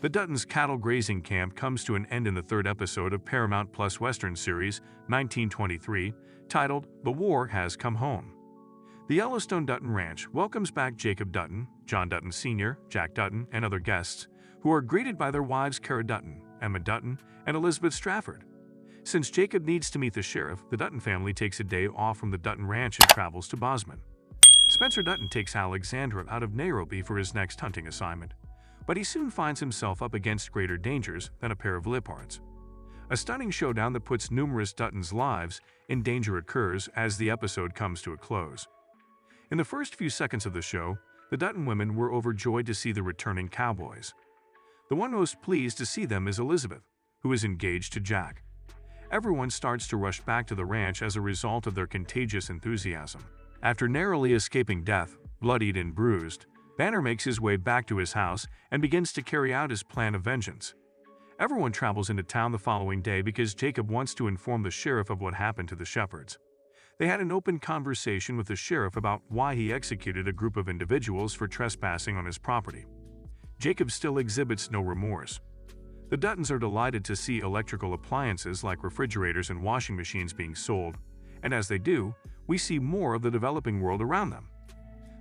The Duttons' cattle grazing camp comes to an end in the third episode of Paramount Plus Western series 1923, titled The War Has Come Home. The Yellowstone Dutton Ranch welcomes back Jacob Dutton, John Dutton Sr., Jack Dutton, and other guests, who are greeted by their wives Kara Dutton, Emma Dutton, and Elizabeth Strafford. Since Jacob needs to meet the sheriff, the Dutton family takes a day off from the Dutton Ranch and travels to Bozeman. Spencer Dutton takes Alexandra out of Nairobi for his next hunting assignment, but he soon finds himself up against greater dangers than a pair of leopards. A stunning showdown that puts numerous Duttons' lives in danger occurs as the episode comes to a close. In the first few seconds of the show, the Dutton women were overjoyed to see the returning cowboys. The one most pleased to see them is Elizabeth, who is engaged to Jack. Everyone starts to rush back to the ranch as a result of their contagious enthusiasm. After narrowly escaping death, bloodied and bruised, Banner makes his way back to his house and begins to carry out his plan of vengeance. Everyone travels into town the following day because Jacob wants to inform the sheriff of what happened to the shepherds. They had an open conversation with the sheriff about why he executed a group of individuals for trespassing on his property. Jacob still exhibits no remorse. The Duttons are delighted to see electrical appliances like refrigerators and washing machines being sold, and as they do, we see more of the developing world around them.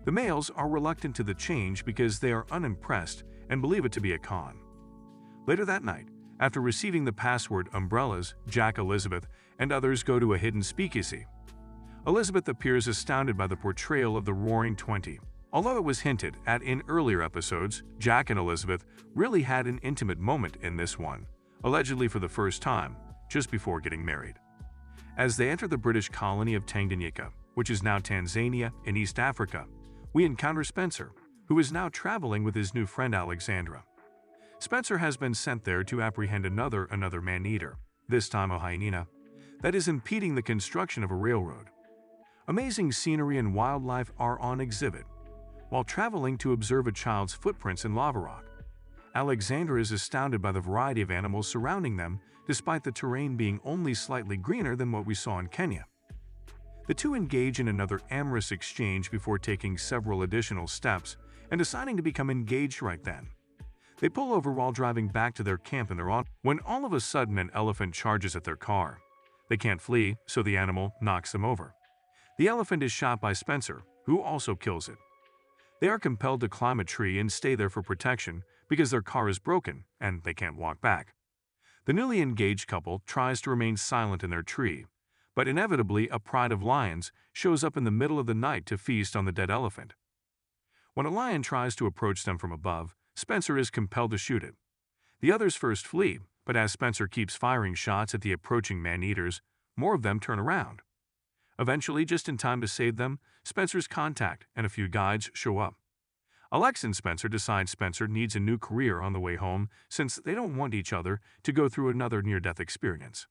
The males are reluctant to the change because they are unimpressed and believe it to be a con. Later that night, after receiving the password umbrellas, Jack, Elizabeth, and others go to a hidden speakeasy. Elizabeth appears astounded by the portrayal of the Roaring Twenty. Although it was hinted at in earlier episodes, Jack and Elizabeth really had an intimate moment in this one, allegedly for the first time, just before getting married. As they enter the British colony of Tanganyika, which is now Tanzania in East Africa, we encounter Spencer, who is now traveling with his new friend Alexandra. Spencer has been sent there to apprehend another man-eater, this time a hyena, that is impeding the construction of a railroad. Amazing scenery and wildlife are on exhibit, while traveling to observe a child's footprints in lava rock. Alexandra is astounded by the variety of animals surrounding them, despite the terrain being only slightly greener than what we saw in Kenya. The two engage in another amorous exchange before taking several additional steps and deciding to become engaged right then. They pull over while driving back to their camp in their auto when all of a sudden an elephant charges at their car. They can't flee, so the animal knocks them over. The elephant is shot by Spencer, who also kills it. They are compelled to climb a tree and stay there for protection because their car is broken and they can't walk back. The newly engaged couple tries to remain silent in their tree, but inevitably a pride of lions shows up in the middle of the night to feast on the dead elephant. When a lion tries to approach them from above, Spencer is compelled to shoot it. The others first flee, but as Spencer keeps firing shots at the approaching man-eaters, more of them turn around. Eventually, just in time to save them, Spencer's contact and a few guides show up. Alex and Spencer decide Spencer needs a new career on the way home since they don't want each other to go through another near-death experience.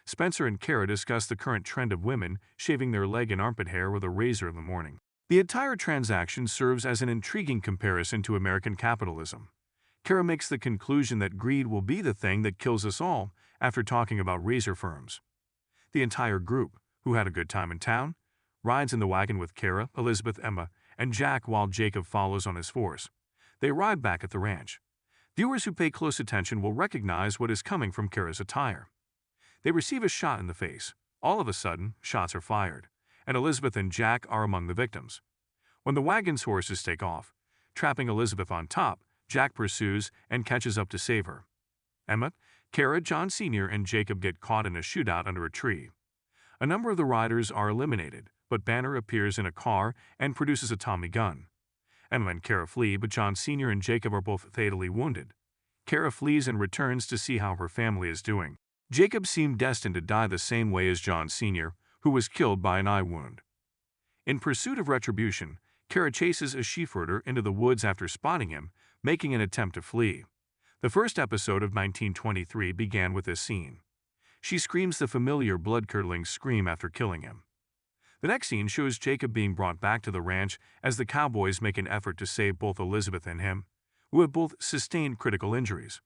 Spencer and Kara discuss the current trend of women shaving their leg and armpit hair with a razor in the morning. The entire transaction serves as an intriguing comparison to American capitalism. Kara makes the conclusion that greed will be the thing that kills us all after talking about razor firms. The entire group, who had a good time in town, rides in the wagon with Kara, Elizabeth, Emma, and Jack while Jacob follows on his horse. They arrive back at the ranch. Viewers who pay close attention will recognize what is coming from Kara's attire. They receive a shot in the face. All of a sudden, shots are fired, and Elizabeth and Jack are among the victims. When the wagon's horses take off, trapping Elizabeth on top, Jack pursues and catches up to save her. Emma, Kara, John Sr., and Jacob get caught in a shootout under a tree. A number of the riders are eliminated, but Banner appears in a car and produces a Tommy gun. Emma and Kara flee, but John Sr. and Jacob are both fatally wounded. Kara flees and returns to see how her family is doing. Jacob seemed destined to die the same way as John Sr., who was killed by an eye wound. In pursuit of retribution, Kara chases a sheepherder into the woods after spotting him, making an attempt to flee. The first episode of 1923 began with this scene. She screams the familiar blood-curdling scream after killing him. The next scene shows Jacob being brought back to the ranch as the cowboys make an effort to save both Elizabeth and him, who have both sustained critical injuries.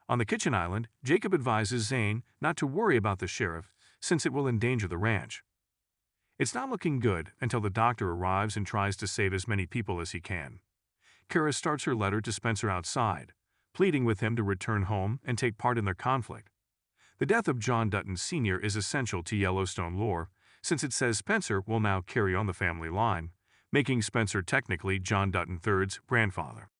On the kitchen island, Jacob advises Zane not to worry about the sheriff since it will endanger the ranch. It's not looking good until the doctor arrives and tries to save as many people as he can. Kara starts her letter to Spencer outside, pleading with him to return home and take part in their conflict. The death of John Dutton Sr. is essential to Yellowstone lore, since it says Spencer will now carry on the family line, making Spencer technically John Dutton III's grandfather.